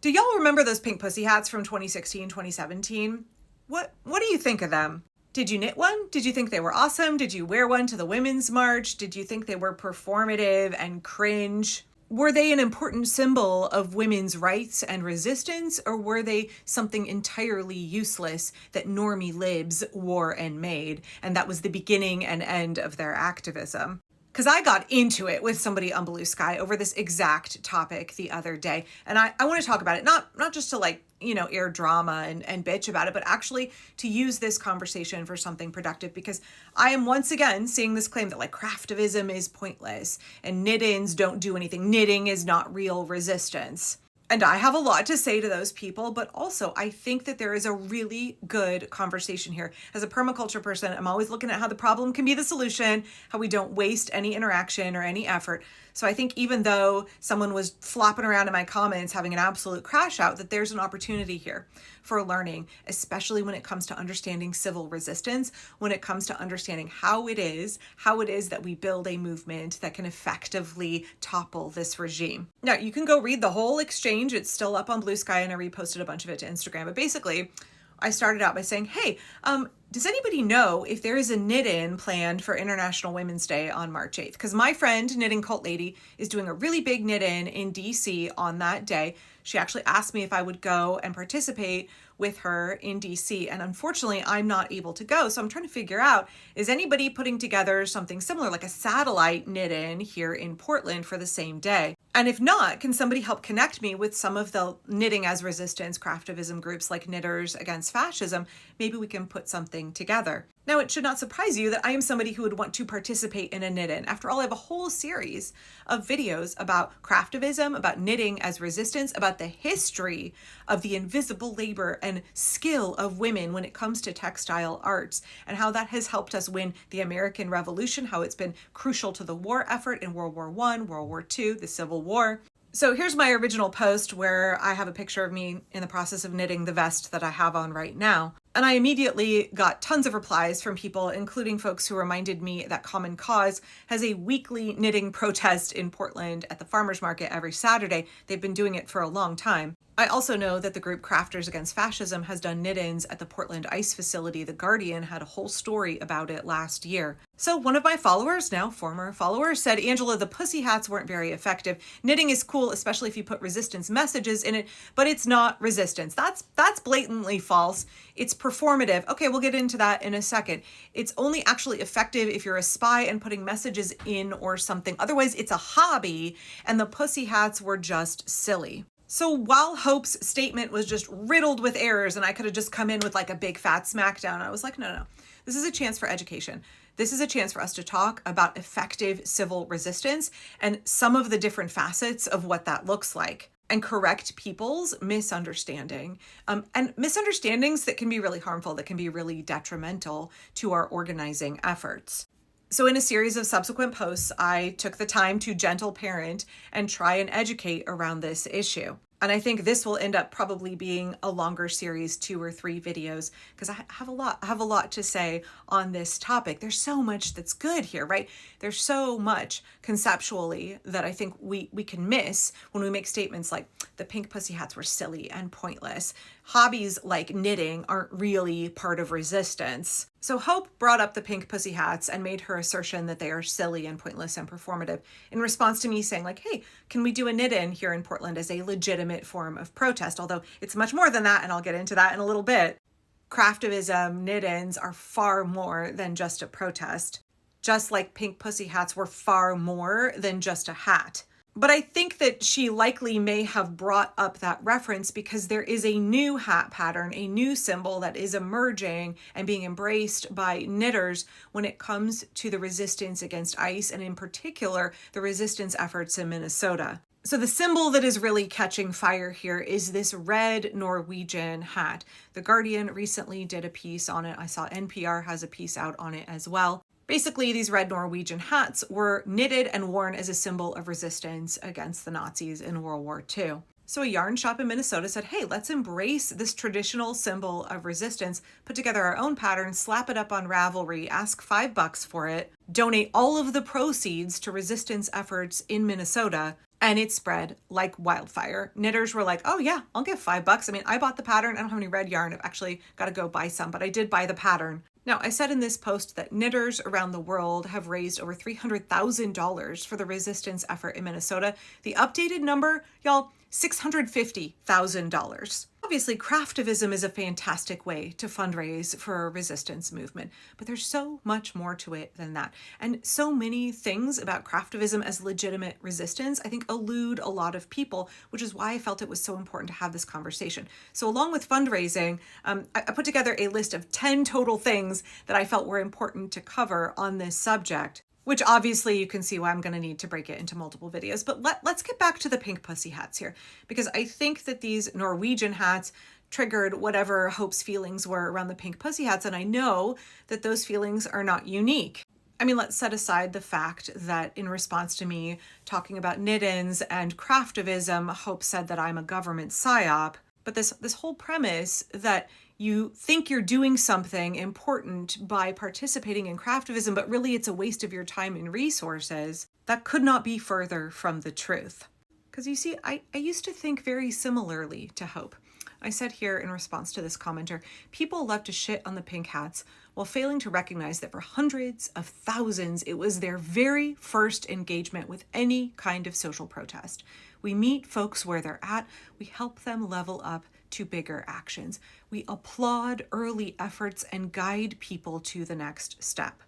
Do y'all remember those pink pussy hats from 2016, 2017? What do you think of them? Did you knit one? Did you think they were awesome? Did you wear one to the Women's March? Did you think they were performative and cringe? Were they an important symbol of women's rights and resistance, or were they something entirely useless that normie libs wore and made, and that was the beginning and end of their activism? Because I got into it with somebody on Blue Sky over this exact topic the other day. And I want to talk about it, not just to air drama and bitch about it, but actually to use this conversation for something productive, because I am once again seeing this claim that craftivism is pointless and knit-ins don't do anything. Knitting is not real resistance. And I have a lot to say to those people, but also I think that there is a really good conversation here. As a permaculture person, I'm always looking at how the problem can be the solution, how we don't waste any interaction or any effort. So I think even though someone was flopping around in my comments having an absolute crash out, that there's an opportunity here for learning, especially when it comes to understanding civil resistance, when it comes to understanding how it is that we build a movement that can effectively topple this regime. Now, you can go read the whole exchange. It's still up on Blue Sky, and I reposted a bunch of it to Instagram. But basically, I started out by saying, hey, does anybody know if there is a knit-in planned for International Women's Day on March 8th? Because my friend, Knitting Cult Lady, is doing a really big knit-in in DC on that day. She actually asked me if I would go and participate with her in DC. And unfortunately, I'm not able to go. So I'm trying to figure out, is anybody putting together something similar, like a satellite knit-in here in Portland for the same day? And if not, can somebody help connect me with some of the knitting as resistance craftivism groups like Knitters Against Fascism? Maybe we can put something together. Now, it should not surprise you that I am somebody who would want to participate in a knit-in. After all, I have a whole series of videos about craftivism, about knitting as resistance, about the history of the invisible labor and skill of women when it comes to textile arts, and how that has helped us win the American Revolution, how it's been crucial to the war effort in World War I, World War II, the Civil War. So here's my original post where I have a picture of me in the process of knitting the vest that I have on right now. And I immediately got tons of replies from people, including folks who reminded me that Common Cause has a weekly knitting protest in Portland at the farmers market every Saturday. They've been doing it for a long time. I also know that the group Crafters Against Fascism has done knit-ins at the Portland ice facility. The Guardian had a whole story about it last year. So one of my followers, now former followers, said, Angela, the pussy hats weren't very effective. Knitting is cool, especially if you put resistance messages in it, but it's not resistance. That's blatantly false. It's performative. Okay, we'll get into that in a second. It's only actually effective if you're a spy and putting messages in or something. Otherwise, it's a hobby, and the pussy hats were just silly. So while Hope's statement was just riddled with errors and I could have just come in with a big fat smackdown, I was like, no. This is a chance for education. This is a chance for us to talk about effective civil resistance and some of the different facets of what that looks like, and correct people's misunderstanding and misunderstandings that can be really harmful, that can be really detrimental to our organizing efforts. So in a series of subsequent posts, I took the time to gentle parent and try and educate around this issue. And I think this will end up probably being a longer series, 2 or 3 videos, because I have a lot to say on this topic. There's so much that's good here, right? There's so much conceptually that I think we can miss when we make statements like the pink pussy hats were silly and pointless. Hobbies like knitting aren't really part of resistance. So Hope brought up the pink pussy hats and made her assertion that they are silly and pointless and performative in response to me saying hey, can we do a knit-in here in Portland as a legitimate form of protest? Although it's much more than that, and I'll get into that in a little bit. Craftivism, knit-ins are far more than just a protest, just like pink pussy hats were far more than just a hat. But I think that she likely may have brought up that reference because there is a new hat pattern, a new symbol that is emerging and being embraced by knitters when it comes to the resistance against ICE, and in particular, the resistance efforts in Minnesota. So the symbol that is really catching fire here is this red Norwegian hat. The Guardian recently did a piece on it. I saw NPR has a piece out on it as well. Basically, these red Norwegian hats were knitted and worn as a symbol of resistance against the Nazis in World War II. So a yarn shop in Minnesota said, hey, let's embrace this traditional symbol of resistance, put together our own pattern, slap it up on Ravelry, ask $5 for it, donate all of the proceeds to resistance efforts in Minnesota, And it spread like wildfire. Knitters were like, oh yeah, I'll give $5. I mean, I bought the pattern. I don't have any red yarn. I've actually got to go buy some, but I did buy the pattern. Now, I said in this post that knitters around the world have raised over $300,000 for the resistance effort in Minnesota. The updated number, y'all, $650,000. Obviously, craftivism is a fantastic way to fundraise for a resistance movement, but there's so much more to it than that. And so many things about craftivism as legitimate resistance, I think, elude a lot of people, which is why I felt it was so important to have this conversation. So along with fundraising, I put together a list of 10 total things that I felt were important to cover on this subject, which obviously you can see why I'm going to need to break it into multiple videos. But let's get back to the pink pussy hats here, because I think that these Norwegian hats triggered whatever Hope's feelings were around the pink pussy hats, and I know that those feelings are not unique. I mean, let's set aside the fact that in response to me talking about knit-ins and craftivism, Hope said that I'm a government psyop. But this whole premise that you think you're doing something important by participating in craftivism, but really it's a waste of your time and resources, that could not be further from the truth. Because you see, I used to think very similarly to Hope. I said here in response to this commenter, people love to shit on the pink hats while failing to recognize that for hundreds of thousands, it was their very first engagement with any kind of social protest. We meet folks where they're at, we help them level up to bigger actions. We applaud early efforts and guide people to the next step.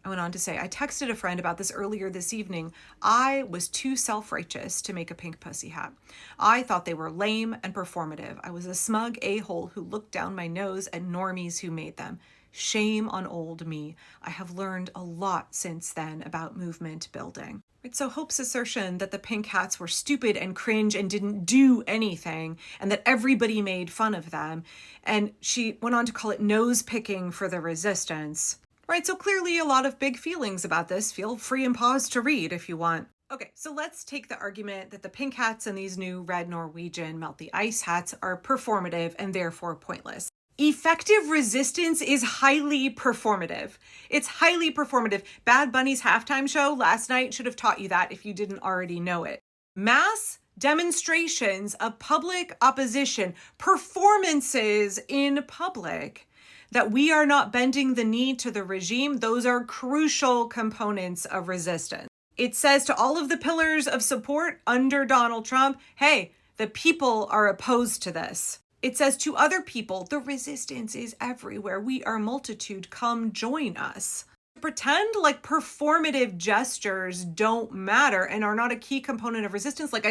I went on to say, I texted a friend about this earlier this evening. I was too self-righteous to make a pink pussy hat. I thought they were lame and performative. I was a smug a-hole who looked down my nose at normies who made them. Shame on old me. I have learned a lot since then about movement building. So Hope's assertion that the pink hats were stupid and cringe and didn't do anything, and that everybody made fun of them, and she went on to call it nose picking for the resistance. Right, so clearly a lot of big feelings about this. Feel free and pause to read if you want. Okay, so let's take the argument that the pink hats and these new red Norwegian melt the ice hats are performative and therefore pointless. Effective resistance is highly performative. It's highly performative. Bad Bunny's halftime show last night should have taught you that if you didn't already know it. Mass demonstrations of public opposition, performances in public, that we are not bending the knee to the regime, those are crucial components of resistance. It says to all of the pillars of support under Donald Trump, hey, the people are opposed to this. It says to other people, the resistance is everywhere. We are multitude. Come join us. Pretend like performative gestures don't matter and are not a key component of resistance. Like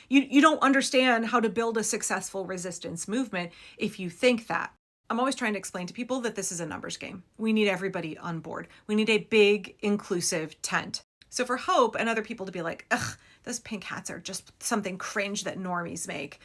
you don't understand how to build a successful resistance movement if you think that. I'm always trying to explain to people that this is a numbers game. We need everybody on board. We need a big, inclusive tent. So for Hope and other people to be like, ugh, those pink hats are just something cringe that normies make.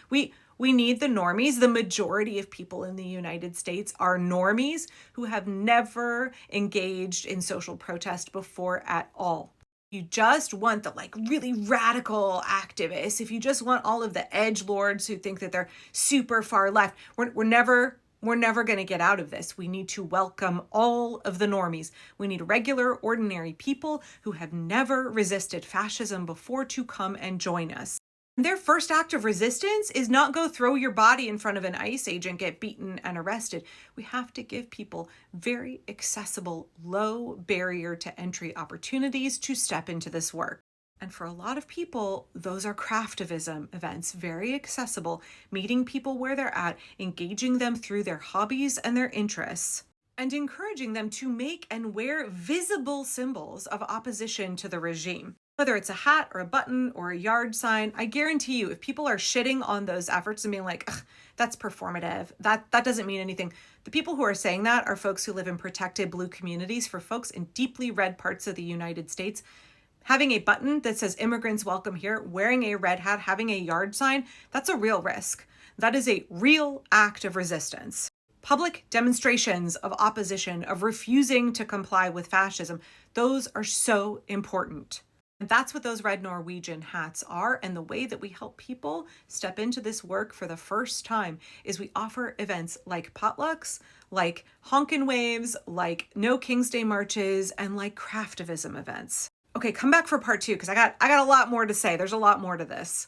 We need the normies. The majority of people in the United States are normies who have never engaged in social protest before at all. You just want the really radical activists. If you just want all of the edgelords who think that they're super far left, we're never going to get out of this. We need to welcome all of the normies. We need regular, ordinary people who have never resisted fascism before to come and join us. Their first act of resistance is not go throw your body in front of an ICE agent, get beaten and arrested. We have to give people very accessible, low barrier to entry opportunities to step into this work. And for a lot of people, those are craftivism events, very accessible, meeting people where they're at, engaging them through their hobbies and their interests, and encouraging them to make and wear visible symbols of opposition to the regime. Whether it's a hat or a button or a yard sign, I guarantee you, if people are shitting on those efforts and being like, ugh, that's performative, that doesn't mean anything. The people who are saying that are folks who live in protected blue communities. For folks in deeply red parts of the United States, having a button that says immigrants welcome here, wearing a red hat, having a yard sign, that's a real risk. That is a real act of resistance. Public demonstrations of opposition, of refusing to comply with fascism, those are so important. And that's what those red Norwegian hats are. And the way that we help people step into this work for the first time is we offer events like potlucks, like honkin' waves, like no King's Day marches, and like craftivism events. Okay, come back for part 2 because I got a lot more to say. There's a lot more to this.